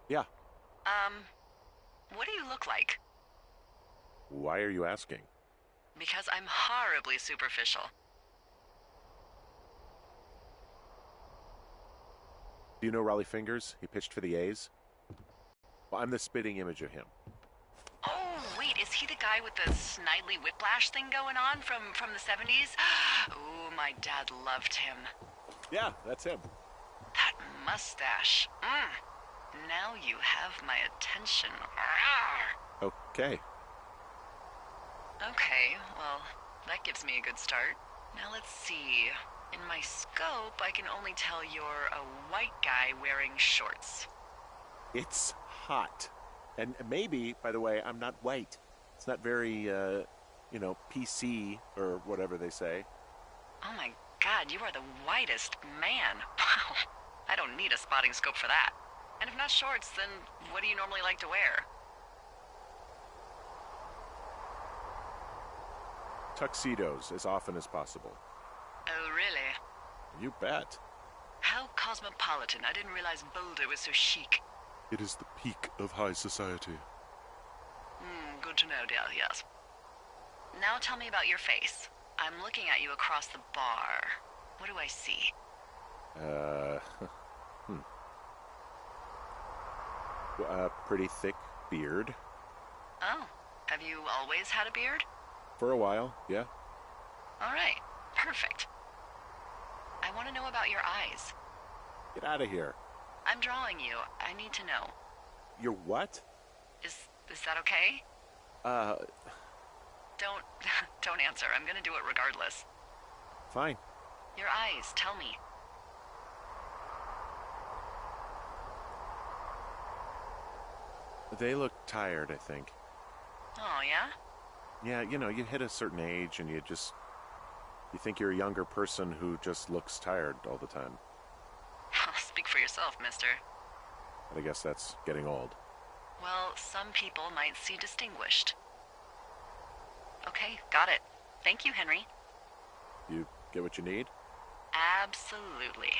Yeah. Um, what do you look like? Why are you asking? Because I'm horribly superficial. Do you know Raleigh Fingers? He pitched for the A's. Well, I'm the spitting image of him. Oh, wait, is he the guy with the snidely whiplash thing going on from the 70s? Ooh, my dad loved him. Yeah, that's him. That mustache. Now you have my attention. Okay. Okay, well, that gives me a good start. Now let's see. In my scope, I can only tell you're a white guy wearing shorts. It's hot. And maybe, by the way, I'm not white. It's not very, PC or whatever they say. Oh my god, you are the whitest man. Wow. I don't need a spotting scope for that. And if not shorts, then what do you normally like to wear? Tuxedos as often as possible. Oh, really? You bet. How cosmopolitan. I didn't realize Boulder was so chic. It is the peak of high society. Good to know, dear, yes. Now tell me about your face. I'm looking at you across the bar. What do I see? Hmm. A pretty thick beard. Oh, have you always had a beard? For a while, yeah. All right, perfect. I want to know about your eyes. Get out of here. I'm drawing you. I need to know. You're what? Is that okay? Uh, Don't don't answer. I'm gonna do it regardless. Fine. Your eyes, tell me. They look tired, I think. Oh, yeah? Yeah, you hit a certain age and you think you're a younger person who just looks tired all the time. Speak for yourself, mister. But I guess that's getting old. Well, some people might see distinguished. Okay, got it. Thank you, Henry. You get what you need? Absolutely.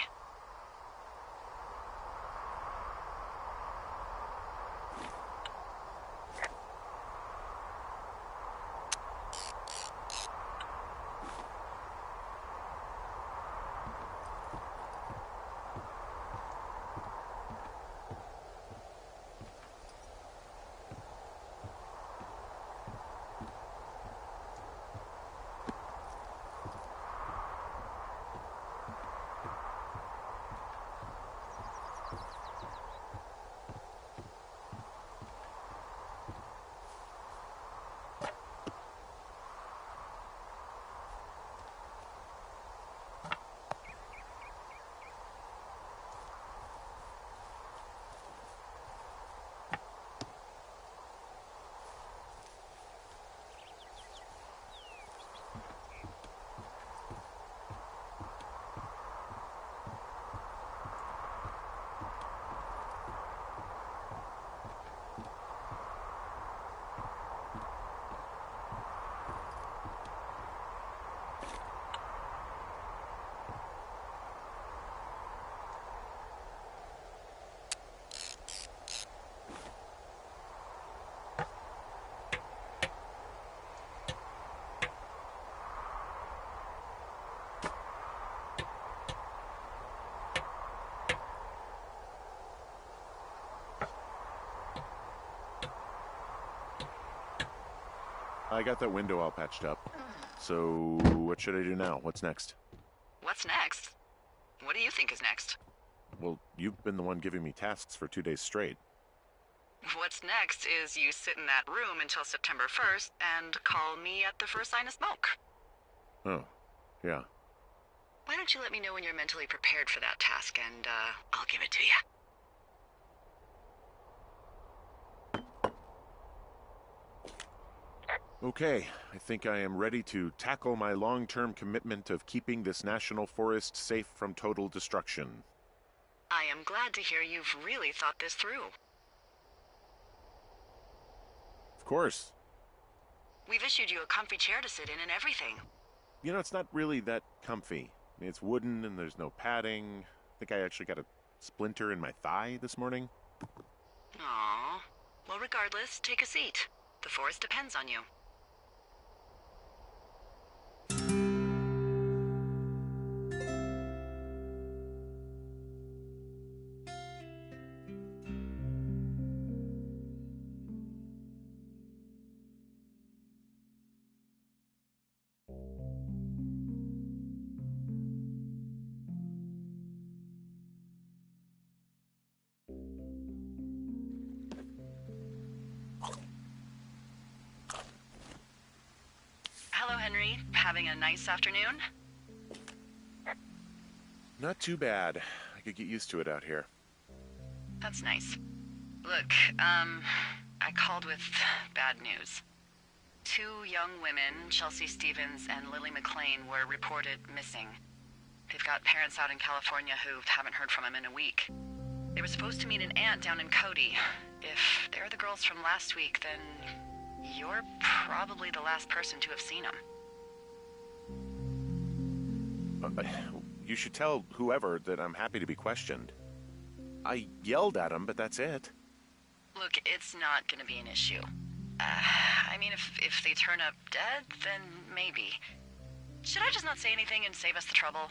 I got that window all patched up. So, what should I do now? What's next? What's next? What do you think is next? Well, you've been the one giving me tasks for 2 days straight. What's next is you sit in that room until September 1st and call me at the first sign of smoke. Oh, yeah. Why don't you let me know when you're mentally prepared for that task and, I'll give it to you. Okay, I think I am ready to tackle my long-term commitment of keeping this national forest safe from total destruction. I am glad to hear you've really thought this through. Of course. We've issued you a comfy chair to sit in and everything. It's not really that comfy. I mean, it's wooden and there's no padding. I think I actually got a splinter in my thigh this morning. Aw. Well, regardless, take a seat. The forest depends on you. Hello, Henry. Having a nice afternoon? Not too bad. I could get used to it out here. That's nice. Look, I called with bad news. 2 young women, Chelsea Stevens and Lily McLean, were reported missing. They've got parents out in California who haven't heard from them in a week. They were supposed to meet an aunt down in Cody. If they're the girls from last week, then you're probably the last person to have seen them. You should tell whoever that I'm happy to be questioned. I yelled at him, but that's it. Look, it's not gonna be an issue. I mean, if they turn up dead, then maybe. Should I just not say anything and save us the trouble?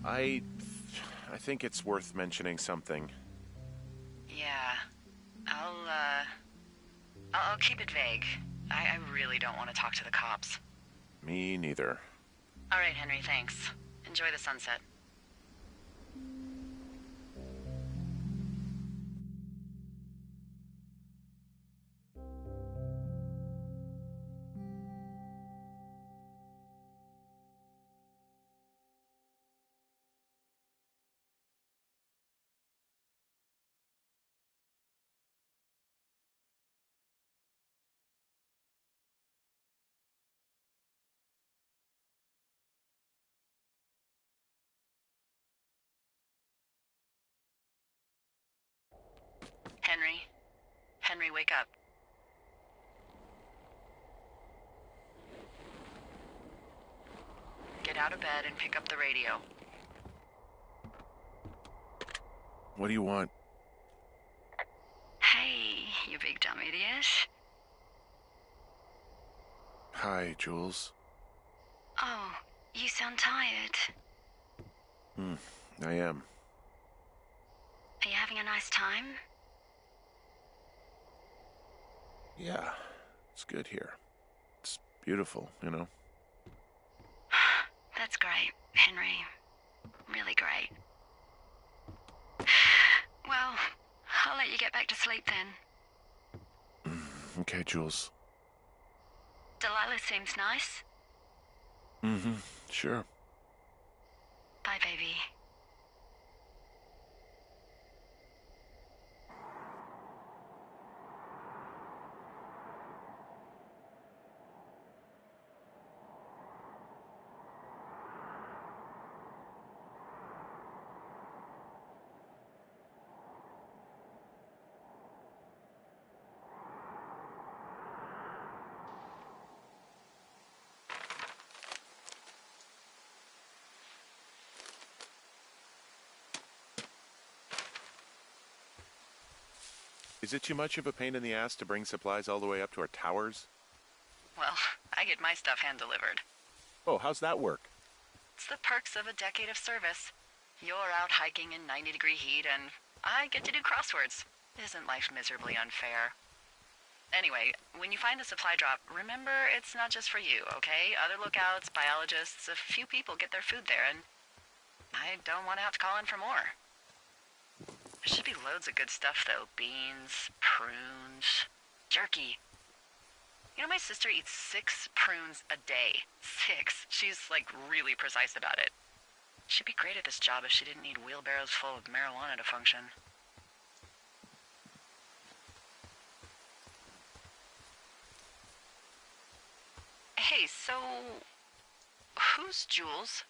I think it's worth mentioning something. Yeah. I'll keep it vague. I really don't want to talk to the cops. Me neither. All right, Henry, thanks. Enjoy the sunset. Henry? Henry, wake up. Get out of bed and pick up the radio. What do you want? Hey, you big dumb idiot. Hi, Jules. Oh, you sound tired. I am. Are you having a nice time? Yeah, it's good here. It's beautiful, you know? That's great, Henry. Really great. Well, I'll let you get back to sleep then. Okay, Jules. Delilah seems nice. Sure. Bye, baby. Is it too much of a pain in the ass to bring supplies all the way up to our towers? Well, I get my stuff hand-delivered. Oh, how's that work? It's the perks of a decade of service. You're out hiking in 90-degree heat, and I get to do crosswords. Isn't life miserably unfair? Anyway, when you find a supply drop, remember it's not just for you, okay? Other lookouts, biologists, a few people get their food there, and I don't want to have to call in for more. There should be loads of good stuff, though. Beans, prunes, jerky. You know, my sister eats 6 prunes a day. 6. She's, like, really precise about it. She'd be great at this job if she didn't need wheelbarrows full of marijuana to function. Hey, so... who's Jules?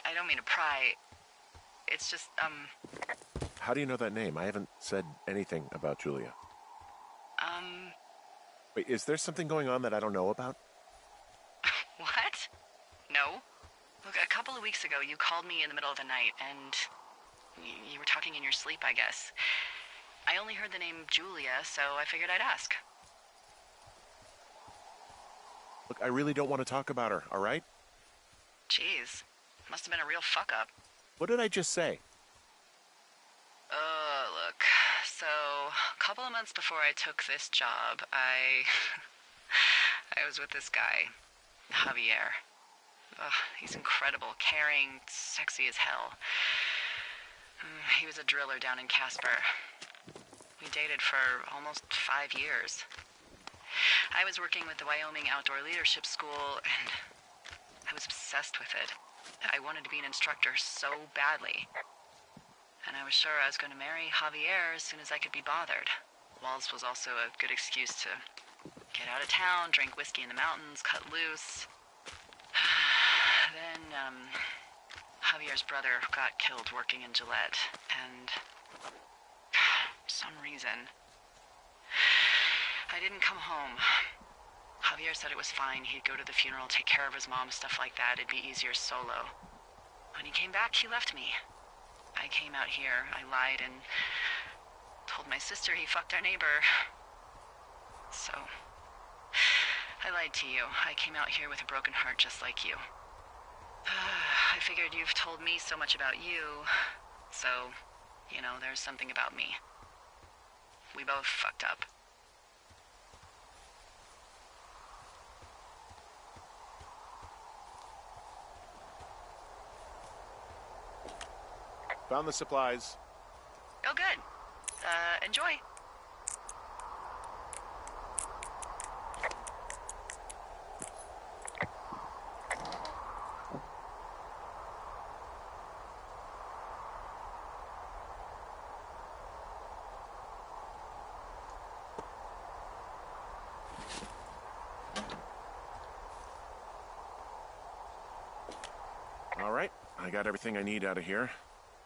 I don't mean to pry. It's just, How do you know that name? I haven't said anything about Julia. Wait, is there something going on that I don't know about? What? No? couple of weeks ago, you called me in the middle of the night, and you were talking in your sleep, I guess. I only heard the name Julia, so I figured I'd ask. Look, I really don't want to talk about her, all right? Jeez, must have been a real fuck-up. What did I just say? Look, so a couple of months before I took this job, I was with this guy, Javier. Ugh, he's incredible, caring, sexy as hell. He was a driller down in Casper. We dated for almost 5 years. I was working with the Wyoming Outdoor Leadership School, and I was obsessed with it. I wanted to be an instructor so badly. And I was sure I was going to marry Javier as soon as I could be bothered. Walls was also a good excuse to get out of town, drink whiskey in the mountains, cut loose. Then, Javier's brother got killed working in Gillette, and for some reason, I didn't come home. Javier said it was fine. He'd go to the funeral, take care of his mom, stuff like that. It'd be easier solo. When he came back, he left me. I came out here, I lied, and told my sister he fucked our neighbor. So, I lied to you. I came out here with a broken heart just like you. I figured you've told me so much about you, so, you know, there's something about me. We both fucked up. Found the supplies. Oh, good. Enjoy. All right, I got everything I need out of here.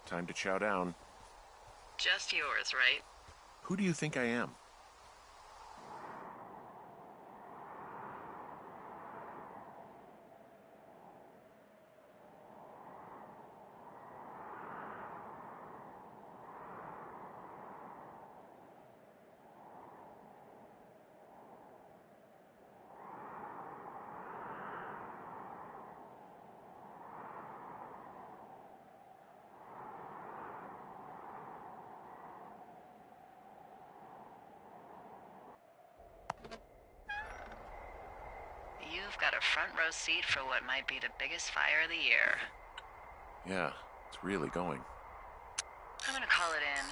Time to chow down. Just yours, right? Who do you think I am? You've got a front row seat for what might be the biggest fire of the year. Yeah, it's really going. I'm gonna call it in.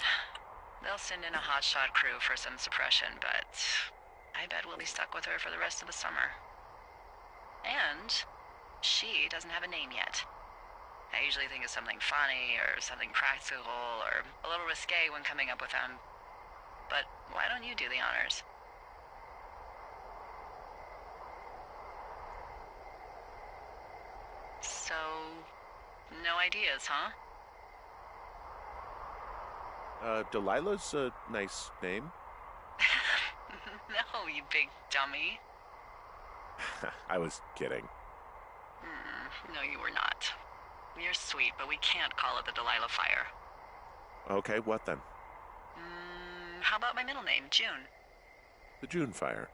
They'll send in a hotshot crew for some suppression, but I bet we'll be stuck with her for the rest of the summer. And she doesn't have a name yet. I usually think of something funny or something practical or a little risque when coming up with them. But why don't you do the honors? So, no ideas, huh? Delilah's a nice name. No, you big dummy. I was kidding. No, you were not. You're sweet, but we can't call it the Delilah Fire. Okay, what then? How about my middle name, June? The June Fire.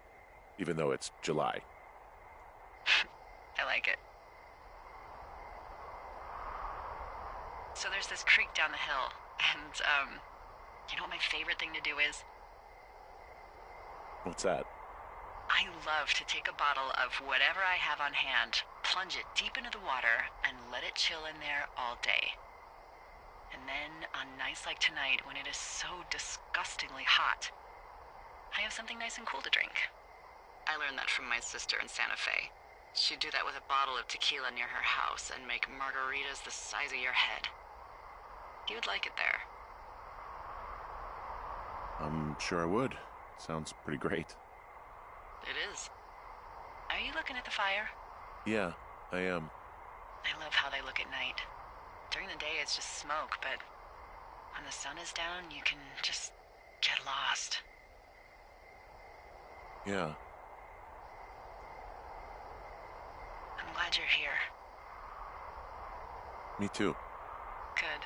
Even though it's July. I like it. So there's this creek down the hill, and, you know what my favorite thing to do is? What's that? I love to take a bottle of whatever I have on hand, plunge it deep into the water, and let it chill in there all day. And then, on nights like tonight, when it is so disgustingly hot, I have something nice and cool to drink. I learned that from my sister in Santa Fe. She'd do that with a bottle of tequila near her house and make margaritas the size of your head. You would like it there. I'm sure I would. Sounds pretty great. It is. Are you looking at the fire? Yeah, I am. I love how they look at night. During the day, it's just smoke, but when the sun is down, you can just get lost. Yeah. I'm glad you're here. Me too. Good.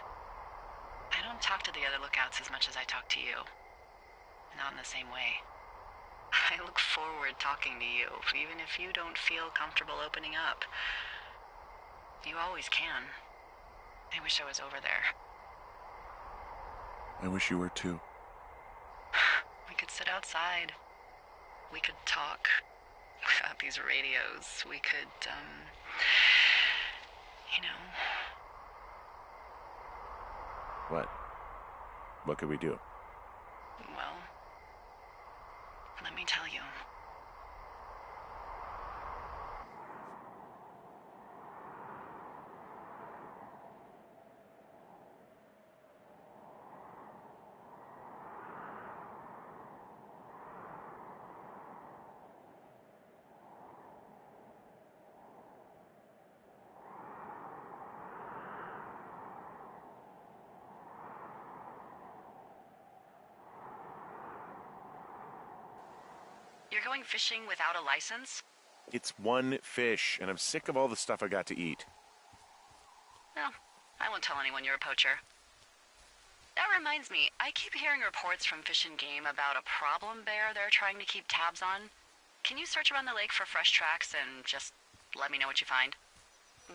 I don't talk to the other lookouts as much as I talk to you. Not in the same way. I look forward talking to you, even if you don't feel comfortable opening up. You always can. I wish I was over there. I wish you were too. We could sit outside. We could talk about these radios. We could, you know. What? What could we do? Well, let me tell you. You're going fishing without a license? It's one fish, and I'm sick of all the stuff I got to eat. Well, I won't tell anyone you're a poacher. That reminds me, I keep hearing reports from Fish and Game about a problem bear they're trying to keep tabs on. Can you search around the lake for fresh tracks and just let me know what you find?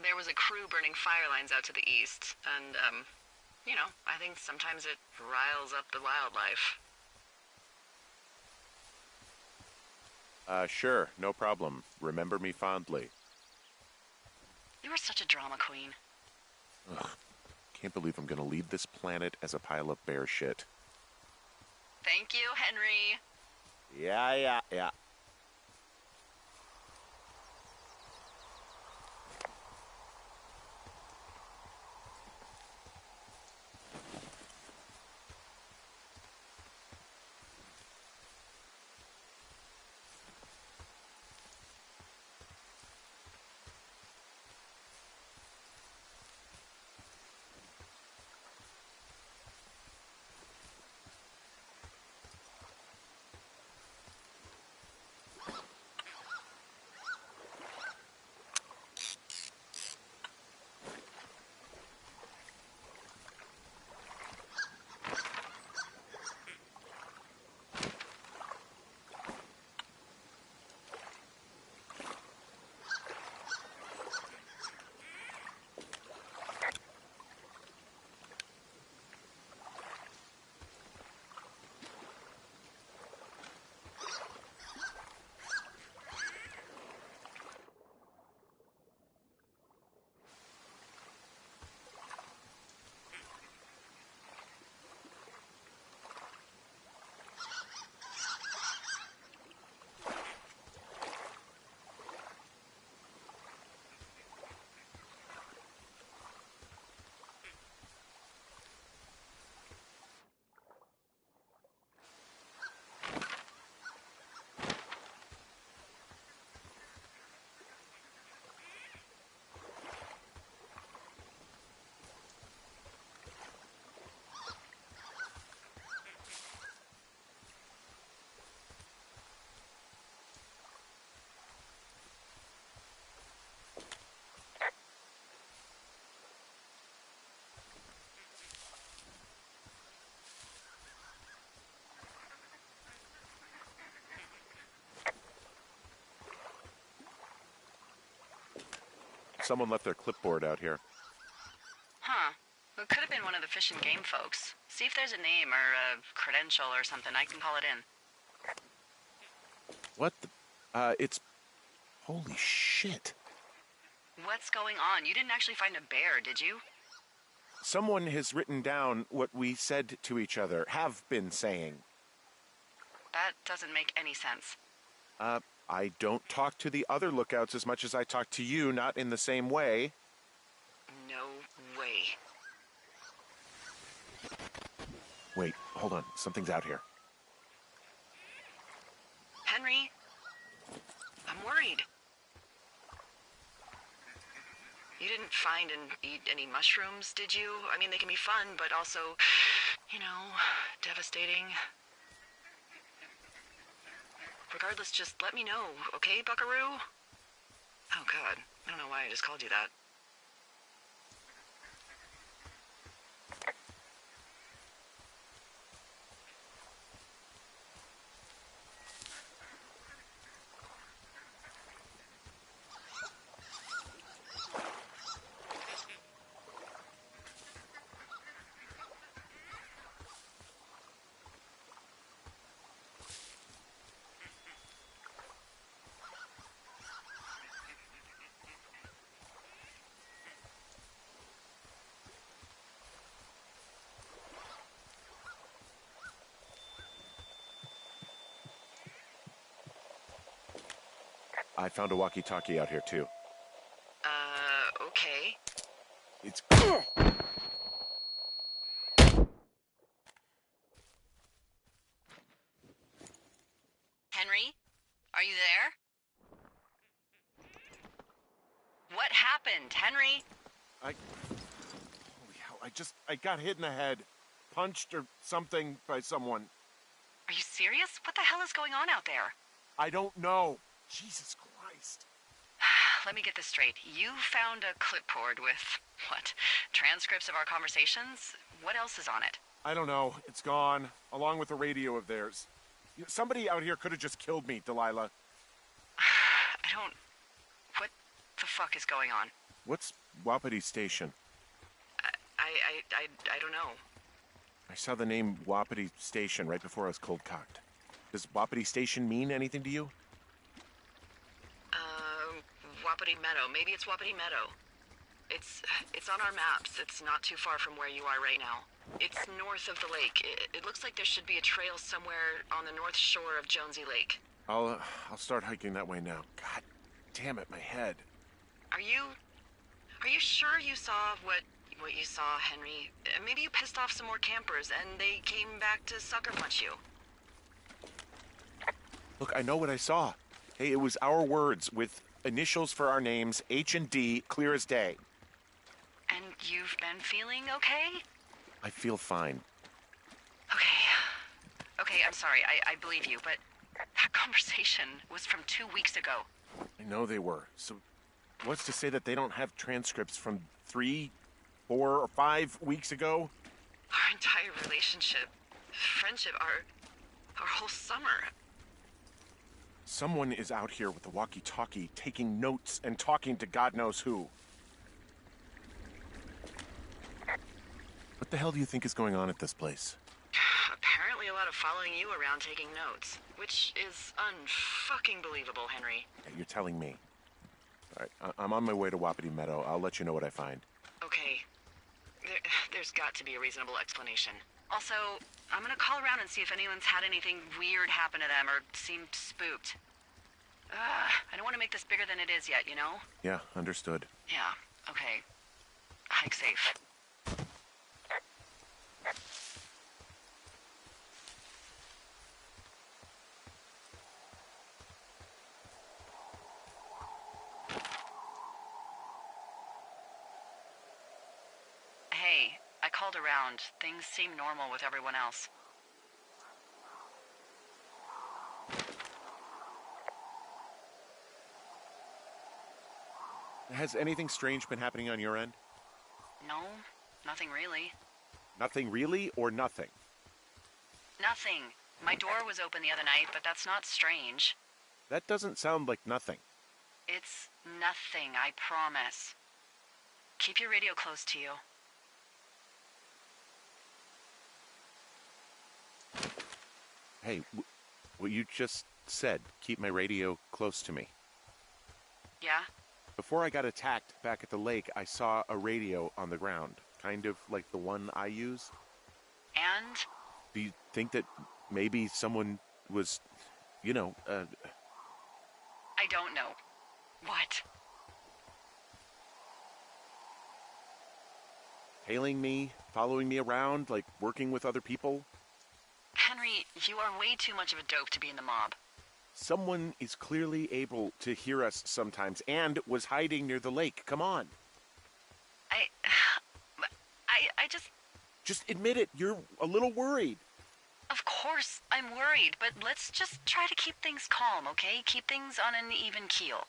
There was a crew burning fire lines out to the east, and, you know, I think sometimes it riles up the wildlife. Sure, no problem. Remember me fondly. You are such a drama queen. Ugh, can't believe I'm gonna leave this planet as a pile of bear shit. Thank you, Henry. Yeah. Someone left their clipboard out here. Huh. It could have been one of the Fish and Game folks. See if there's a name or a credential or something. I can call it in. What the? It's... Holy shit. What's going on? You didn't actually find a bear, did you? Someone has written down what we said to each other, have been saying. That doesn't make any sense. I don't talk to the other lookouts as much as I talk to you, not in the same way. No way. Wait, hold on. Something's out here. Henry? I'm worried. You didn't find and eat any mushrooms, did you? I mean, they can be fun, but also, you know, devastating. Regardless, just let me know, okay, buckaroo? Oh, God. I don't know why I just called you that. I found a walkie-talkie out here, too. Okay. It's... Henry? Are you there? What happened, Henry? Holy hell, I got hit in the head. Punched or something by someone. Are you serious? What the hell is going on out there? I don't know. Jesus Christ. Let me get this straight. You found a clipboard with, what, transcripts of our conversations? What else is on it? I don't know. It's gone, along with a radio of theirs. Somebody out here could have just killed me, Delilah. What the fuck is going on? What's Wapiti Station? I don't know. I saw the name Wapiti Station right before I was cold-cocked. Does Wapiti Station mean anything to you? Wapiti Meadow. Maybe it's Wapiti Meadow. It's on our maps. It's not too far from where you are right now. It's north of the lake. It looks like there should be a trail somewhere on the north shore of Jonesy Lake. I'll start hiking that way now. God damn it, my head. Are you sure you saw what you saw, Henry? Maybe you pissed off some more campers and they came back to sucker punch you. Look, I know what I saw. Hey, it was our words with initials for our names, H and D, clear as day. And you've been feeling okay? I feel fine. Okay, I'm sorry. I believe you, but that conversation was from 2 weeks ago. I know they were. So what's to say that they don't have transcripts from 3, 4, or 5 weeks ago? Our entire relationship, friendship, our whole summer. Someone is out here with a walkie-talkie, taking notes and talking to God knows who. What the hell do you think is going on at this place? Apparently a lot of following you around taking notes, which is unfucking believable, Henry. Yeah, you're telling me. All right, I'm on my way to Wapiti Meadow. I'll let you know what I find. Okay. There's got to be a reasonable explanation. Also, I'm gonna call around and see if anyone's had anything weird happen to them or seemed spooked. I don't want to make this bigger than it is yet, you know? Yeah, understood. Yeah, okay. Hike safe. Hey, I called around. Things seem normal with everyone else. Has anything strange been happening on your end? No, nothing really. Nothing really, or nothing? Nothing. My door was open the other night, but that's not strange. That doesn't sound like nothing. It's nothing, I promise. Keep your radio close to you. Hey, what you just said, keep my radio close to me. Yeah? Before I got attacked back at the lake, I saw a radio on the ground, kind of like the one I use. And? Do you think that maybe someone was, I don't know. What? tailing me, following me around, like working with other people? Henry, you are way too much of a dope to be in the mob. Someone is clearly able to hear us sometimes and was hiding near the lake. Come on. I just... Just admit it. You're a little worried. Of course, I'm worried, but let's just try to keep things calm, okay? Keep things on an even keel.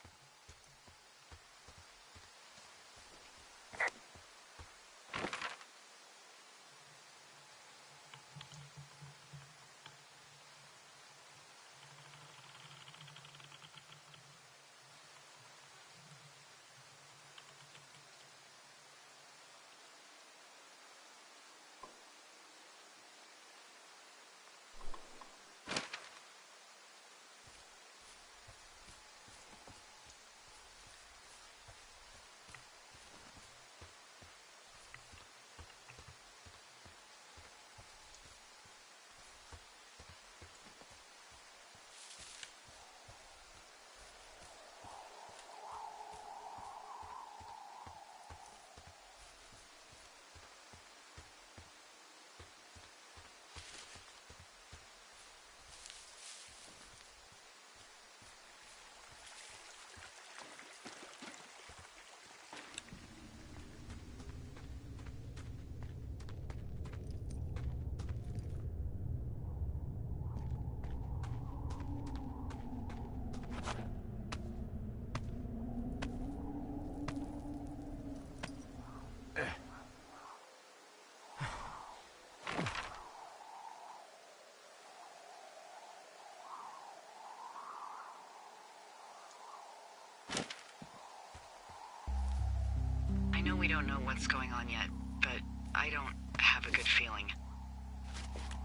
don't know what's going on yet, but I don't have a good feeling.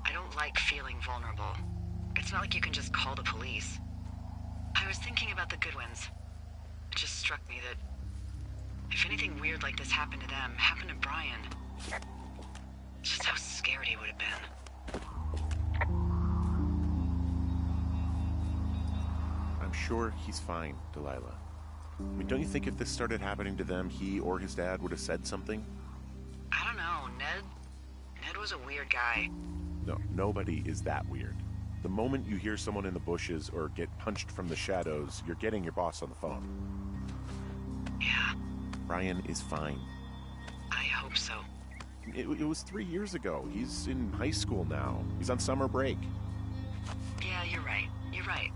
I don't like feeling vulnerable. It's not like you can just call the police. I was thinking about the Goodwins. It just struck me that if anything weird like this happened to them, happened to Brian, just how scared he would have been. I'm sure he's fine, Delilah. I mean, don't you think if this started happening to them, he or his dad would have said something? I don't know, Ned was a weird guy. No, nobody is that weird. The moment you hear someone in the bushes or get punched from the shadows, you're getting your boss on the phone. Yeah. Brian is fine. I hope so. It was 3 years ago. He's in high school now. He's on summer break. Yeah, you're right. You're right.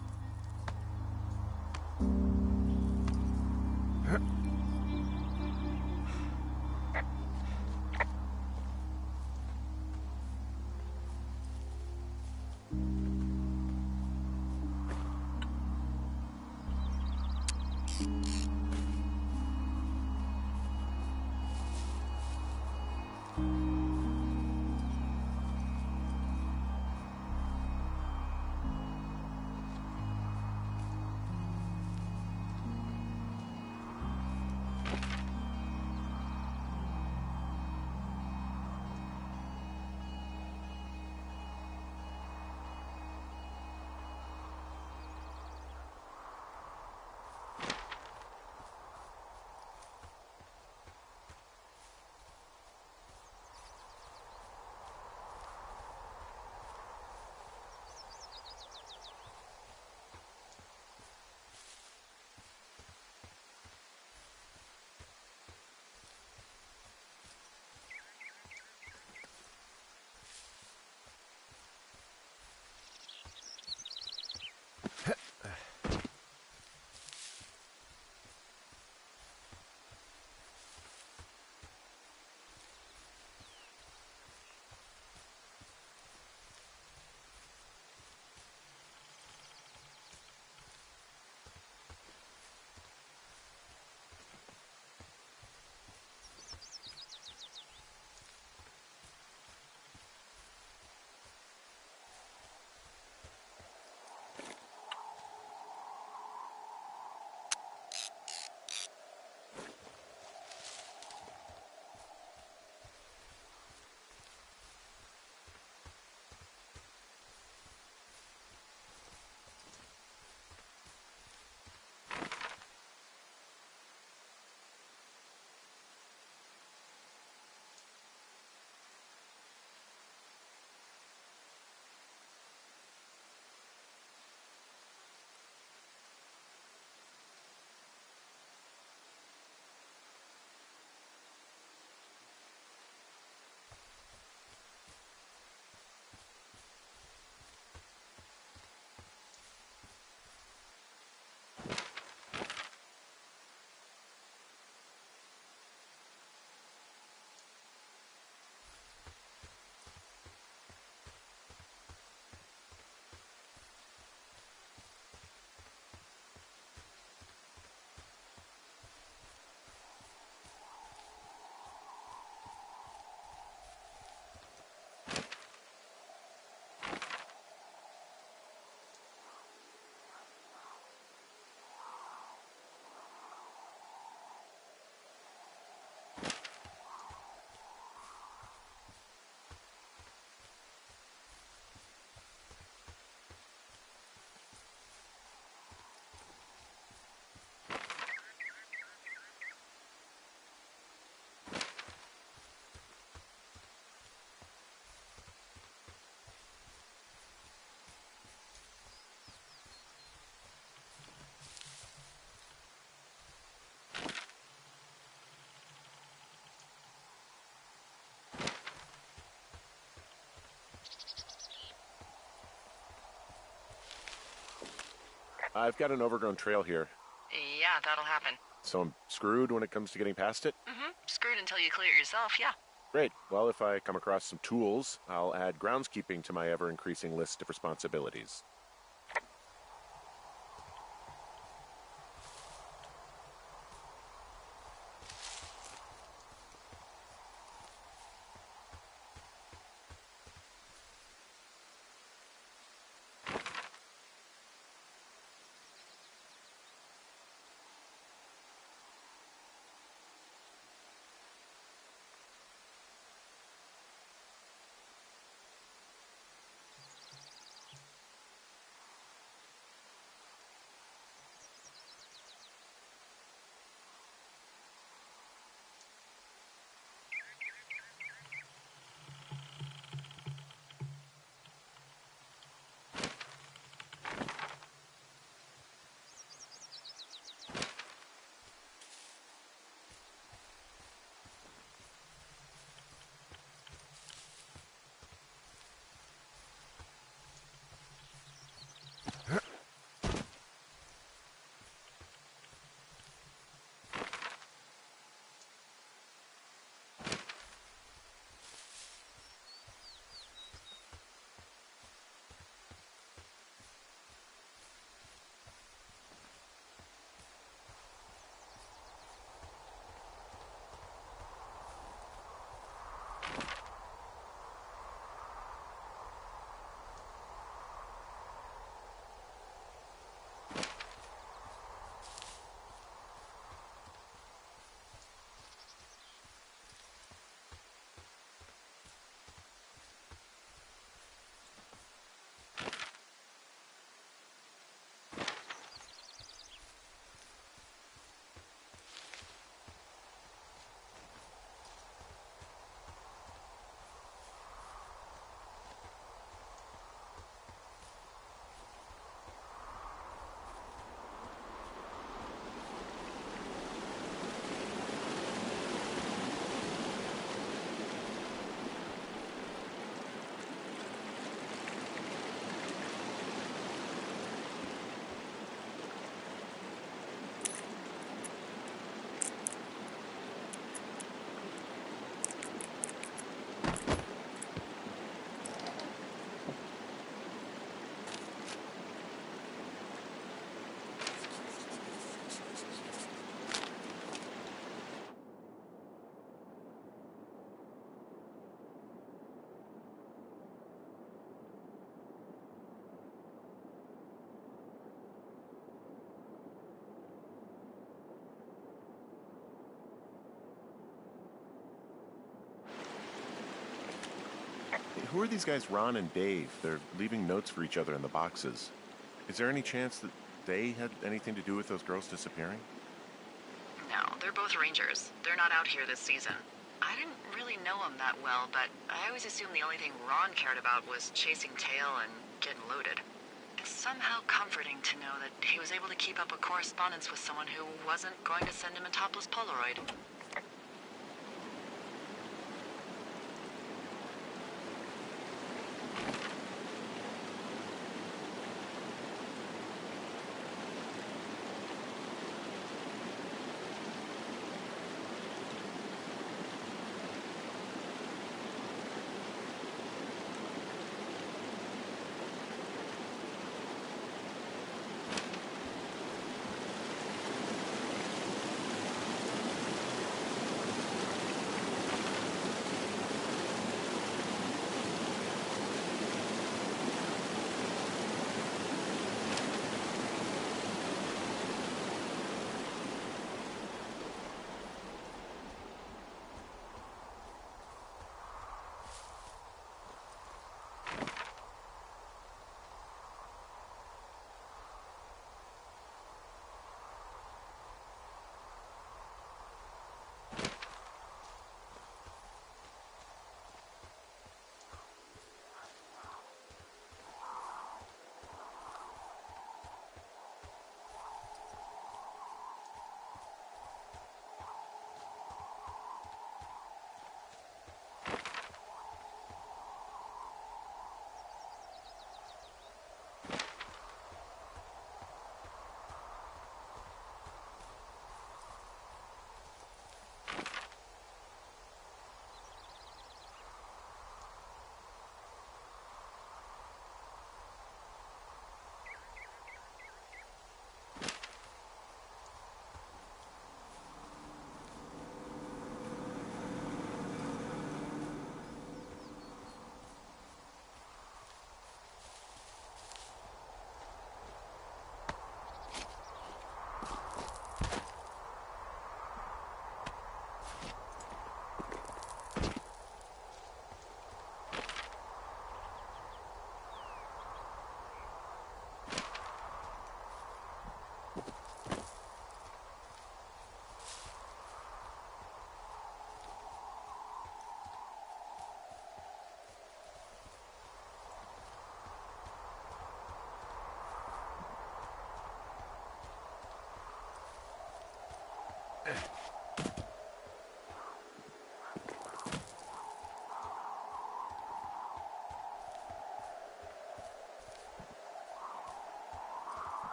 I've got an overgrown trail here, Yeah, that'll happen. so I'm screwed when it comes to getting past it. Screwed until you clear it yourself, yeah. Great. Well, if I come across some tools, I'll add groundskeeping to my ever-increasing list of responsibilities. who are these guys, Ron and Dave? They're leaving notes for each other in the boxes. Is there any chance that they had anything to do with those girls disappearing? No, they're both rangers. They're not out here this season. I didn't really know him that well, but I always assumed the only thing Ron cared about was chasing tail and getting loaded. It's somehow comforting to know that he was able to keep up a correspondence with someone who wasn't going to send him a topless Polaroid.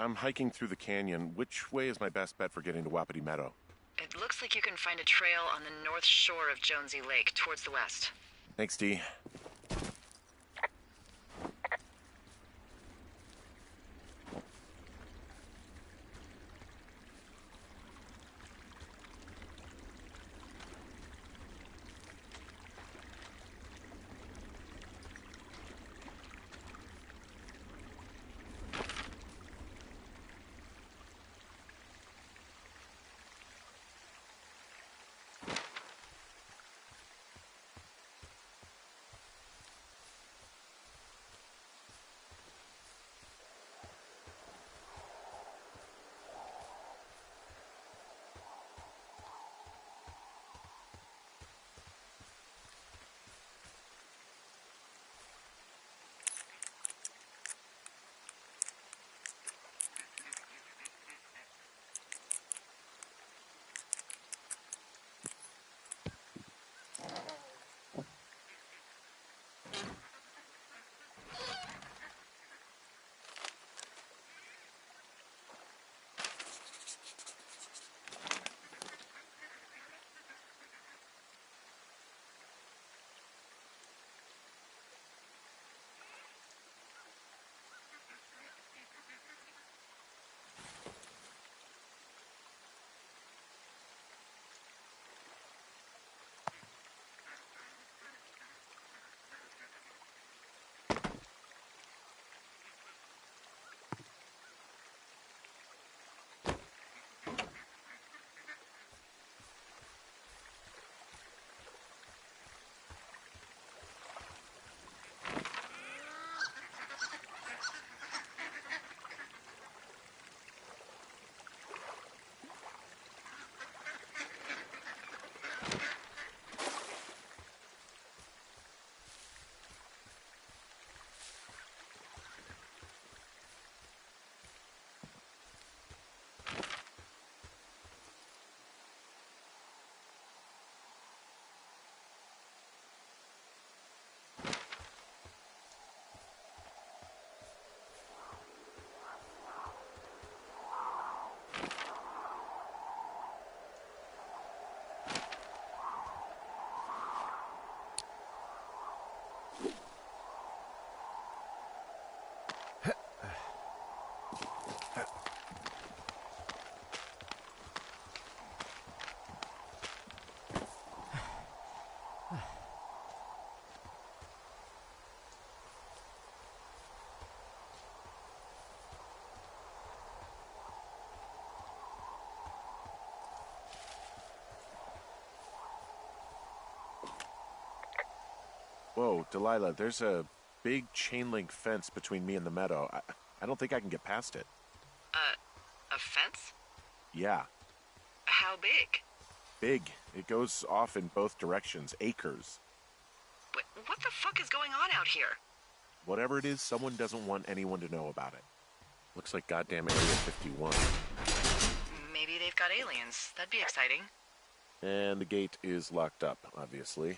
I'm hiking through the canyon. Which way is my best bet for getting to Wapiti Meadow? It looks like you can find a trail on the north shore of Jonesy Lake, towards the west. Thanks, Dee. Whoa, Delilah, there's a big chain link fence between me and the meadow. I don't think I can get past it. A fence? Yeah, How big? big. It goes off in both directions, acres. What the fuck is going on out here? Whatever it is, someone doesn't want anyone to know about it. Looks like goddamn Area 51. Maybe they've got aliens. That'd be exciting. And the gate is locked up, obviously.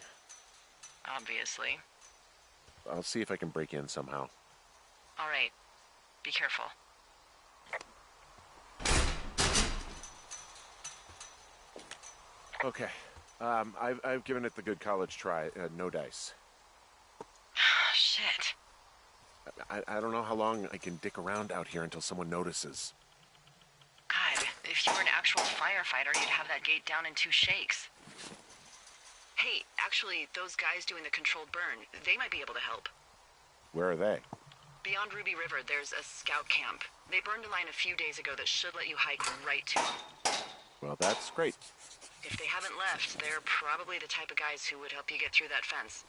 Obviously. I'll see if I can break in somehow. All right. Be careful. Okay. I've given it the good college try. No dice. Shit. I don't know how long I can dick around out here until someone notices. God, if you were an actual firefighter, you'd have that gate down in 2 shakes. Hey, actually, those guys doing the controlled burn, they might be able to help. Where are they? Beyond Ruby River, there's a scout camp. They burned a line a few days ago that should let you hike right to them. Well, that's great. If they haven't left, they're probably the type of guys who would help you get through that fence.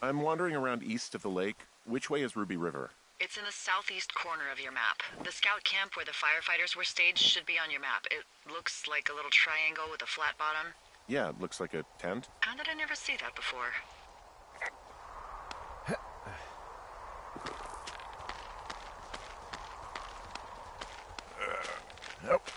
I'm wandering around east of the lake. Which way is Ruby River? It's in the southeast corner of your map. The scout camp where the firefighters were staged should be on your map. It looks like a little triangle with a flat bottom. Yeah, it looks like a tent. How did I never see that before? Nope.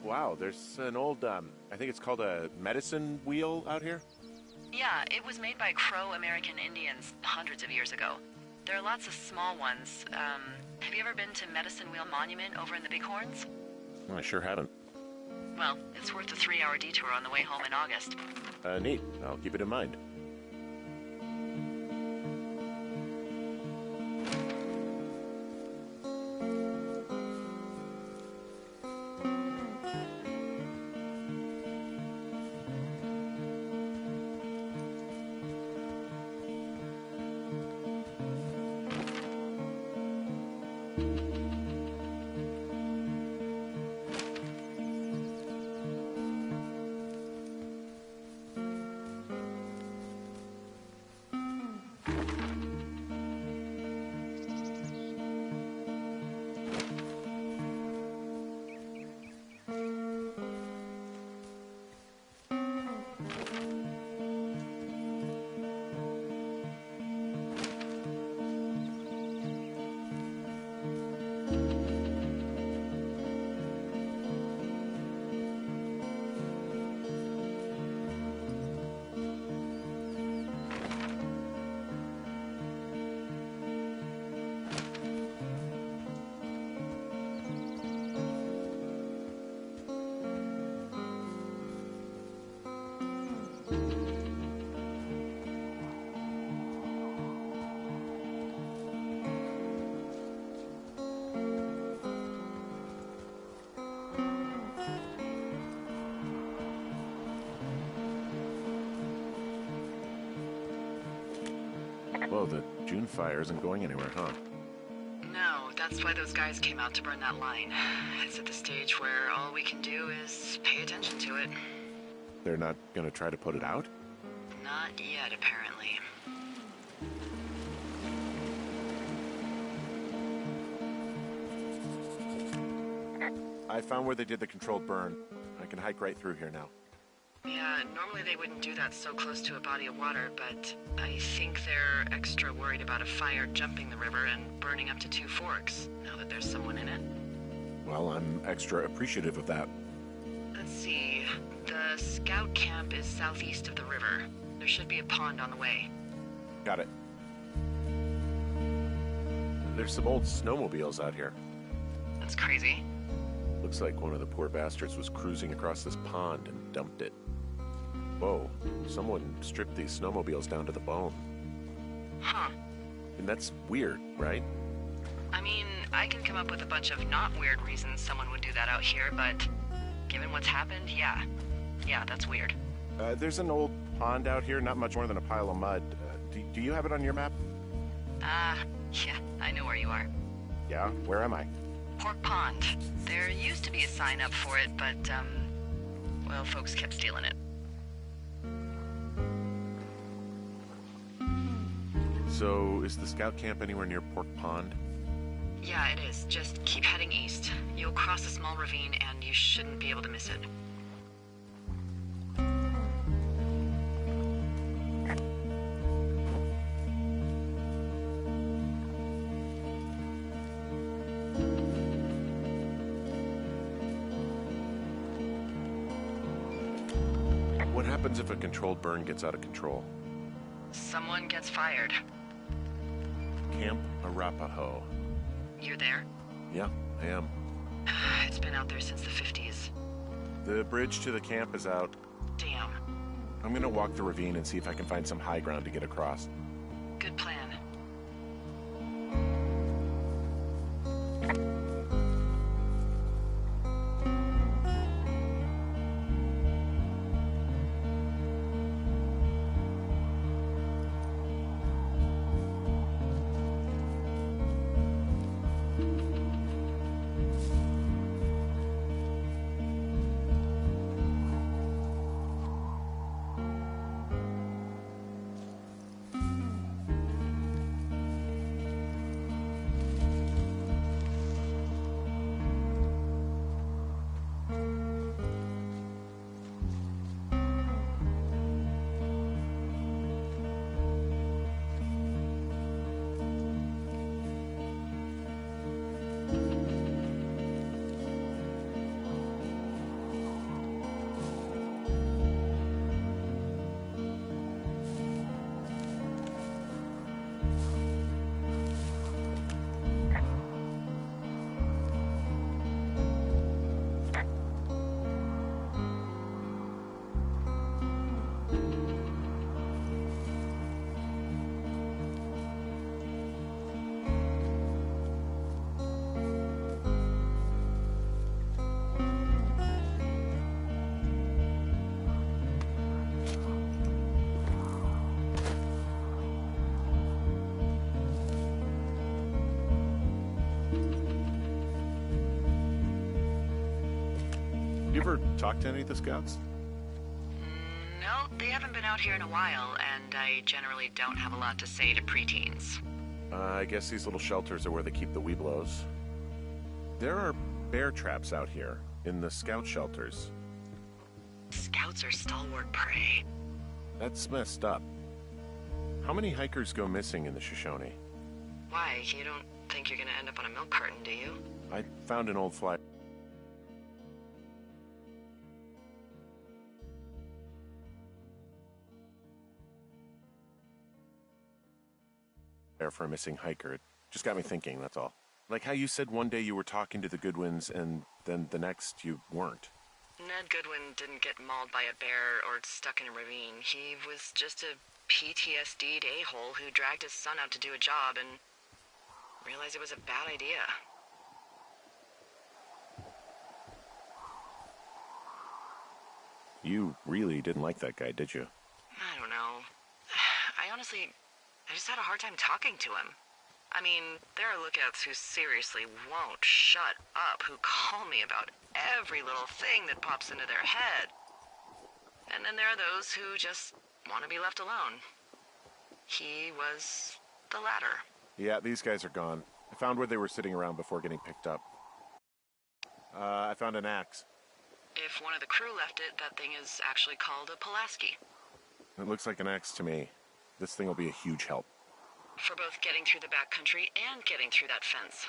Wow, there's an old, I think it's called a medicine wheel out here. Yeah, it was made by Crow American Indians hundreds of years ago. There are lots of small ones. Have you ever been to Medicine Wheel Monument over in the Bighorns? I sure haven't. Well, it's worth a 3-hour detour on the way home in August. Neat. I'll keep it in mind. Whoa, the June fire isn't going anywhere, huh? No, that's why those guys came out to burn that line. It's at the stage where all we can do is pay attention to it. They're not gonna try to put it out? Not yet, apparently. I found where they did the controlled burn. I can hike right through here now. Yeah, normally they wouldn't do that so close to a body of water, but I think they're extra worried about a fire jumping the river and burning up to 2 forks, now that there's someone in it. Well, I'm extra appreciative of that. Let's see. The scout camp is southeast of the river. There should be a pond on the way. Got it. There's some old snowmobiles out here. That's crazy. Looks like one of the poor bastards was cruising across this pond and dumped it. Whoa, someone stripped these snowmobiles down to the bone. Huh. And that's weird, right? I mean, I can come up with a bunch of not weird reasons someone would do that out here, but given what's happened, yeah. Yeah, that's weird. There's an old pond out here, not much more than a pile of mud. Do you have it on your map? Yeah, I know where you are. Yeah? Where am I? Pork Pond. There used to be a sign up for it, but, well, folks kept stealing it. So, is the scout camp anywhere near Pork Pond? Yeah, it is. Just keep heading east. You'll cross a small ravine, and you shouldn't be able to miss it. What happens if a controlled burn gets out of control? Someone gets fired. Camp Arapaho. You're there? Yeah, I am. It's been out there since the 50s. The bridge to the camp is out. Damn. I'm gonna walk the ravine and see if I can find some high ground to get across. Good plan. You ever talk to any of the scouts? No, they haven't been out here in a while, and I generally don't have a lot to say to preteens. I guess these little shelters are where they keep the Weeblos. There are bear traps out here, in the scout shelters. Scouts are stalwart prey. That's messed up. How many hikers go missing in the Shoshone? Why, you don't think you're gonna end up on a milk carton, do you? I found an old flyer for a missing hiker. It just got me thinking, that's all. Like how you said one day you were talking to the Goodwins and then the next you weren't. Ned Goodwin didn't get mauled by a bear or stuck in a ravine. He was just a PTSD'd a-hole who dragged his son out to do a job and realized it was a bad idea. You really didn't like that guy, did you? I don't know. I just had a hard time talking to him. I mean, there are lookouts who seriously won't shut up, who call me about every little thing that pops into their head. And then there are those who just want to be left alone. He was the latter. Yeah, these guys are gone. I found where they were sitting around before getting picked up. I found an axe. If one of the crew left it, that thing is actually called a Pulaski. It looks like an axe to me. This thing will be a huge help. For both getting through the backcountry and getting through that fence.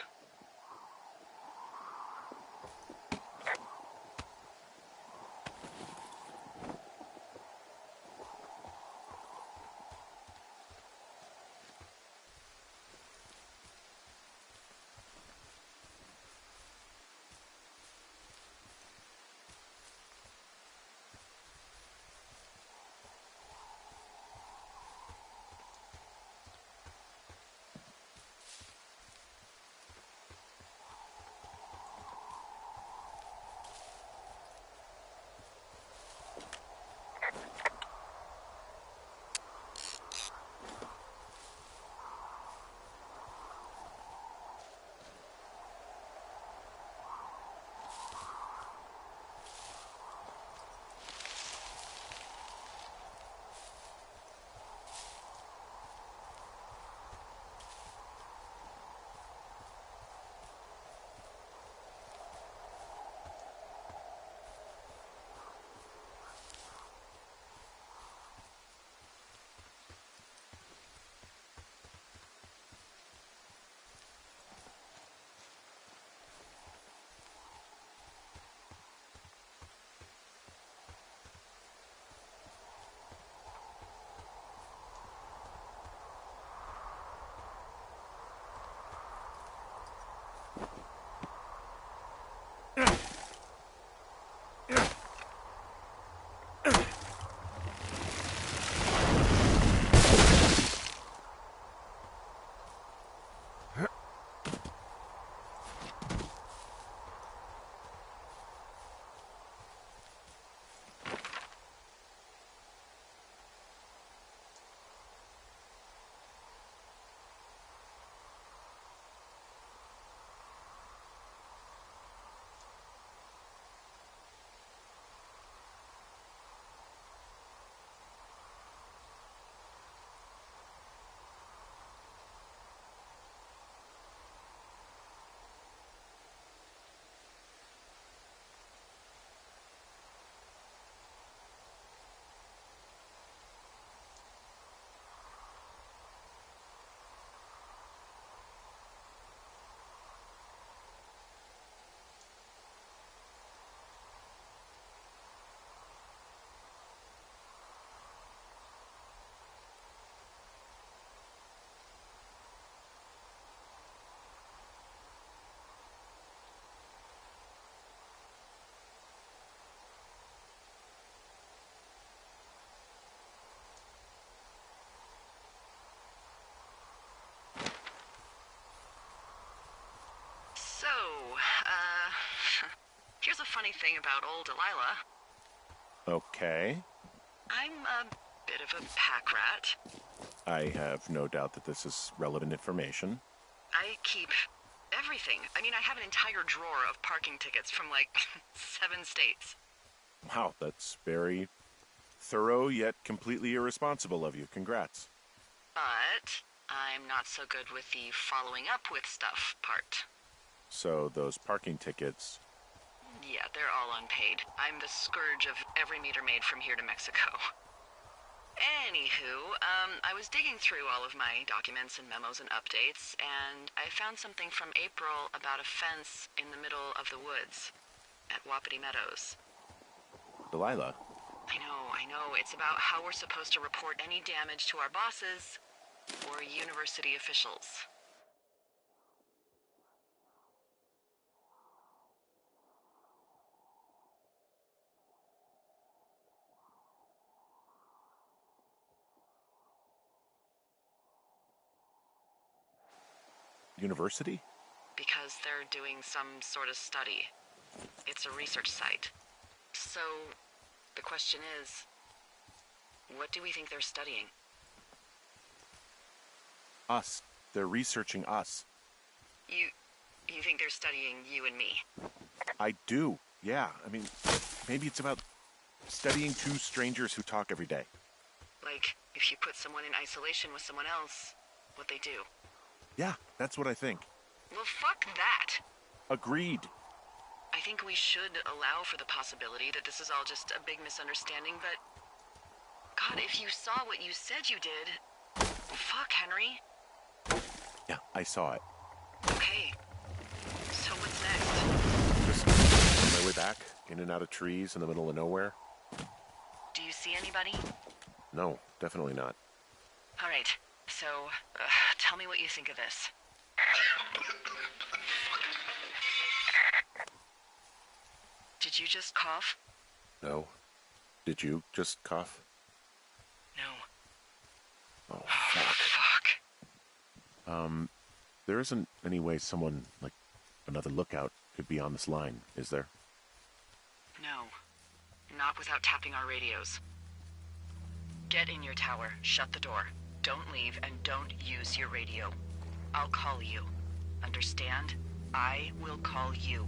Here's a funny thing about old Delilah. Okay. I'm a bit of a pack rat. I have no doubt that this is relevant information. I keep everything. I mean, I have an entire drawer of parking tickets from like 7 states. Wow, that's very thorough yet completely irresponsible of you. Congrats. But I'm not so good with the following up with stuff part. So those parking tickets... Yeah, they're all unpaid. I'm the scourge of every meter maid from here to Mexico. Anywho, I was digging through all of my documents and memos and updates, and I found something from April about a fence in the middle of the woods at Wapiti Meadows. Delilah. I know. It's about how we're supposed to report any damage to our bosses or university officials. University? Because they're doing some sort of study. It's a research site. So, the question is, what do we think they're studying? Us. They're researching us. You think they're studying you and me? I do, yeah. I mean, maybe it's about studying two strangers who talk every day. Like, if you put someone in isolation with someone else, what they do. Yeah, that's what I think. Well, fuck that. Agreed. I think we should allow for the possibility that this is all just a big misunderstanding, but... God, if you saw what you said you did... Fuck, Henry. Yeah, I saw it. Okay. So what's next? Just on my way back, in and out of trees in the middle of nowhere. Do you see anybody? No, definitely not. All right. So, tell me what you think of this. Did you just cough? No. Did you just cough? No. Oh, fuck. Fuck. There isn't any way someone, like, another lookout could be on this line, is there? No. Not without tapping our radios. Get in your tower, shut the door. Don't leave, and don't use your radio. I'll call you. Understand? I will call you.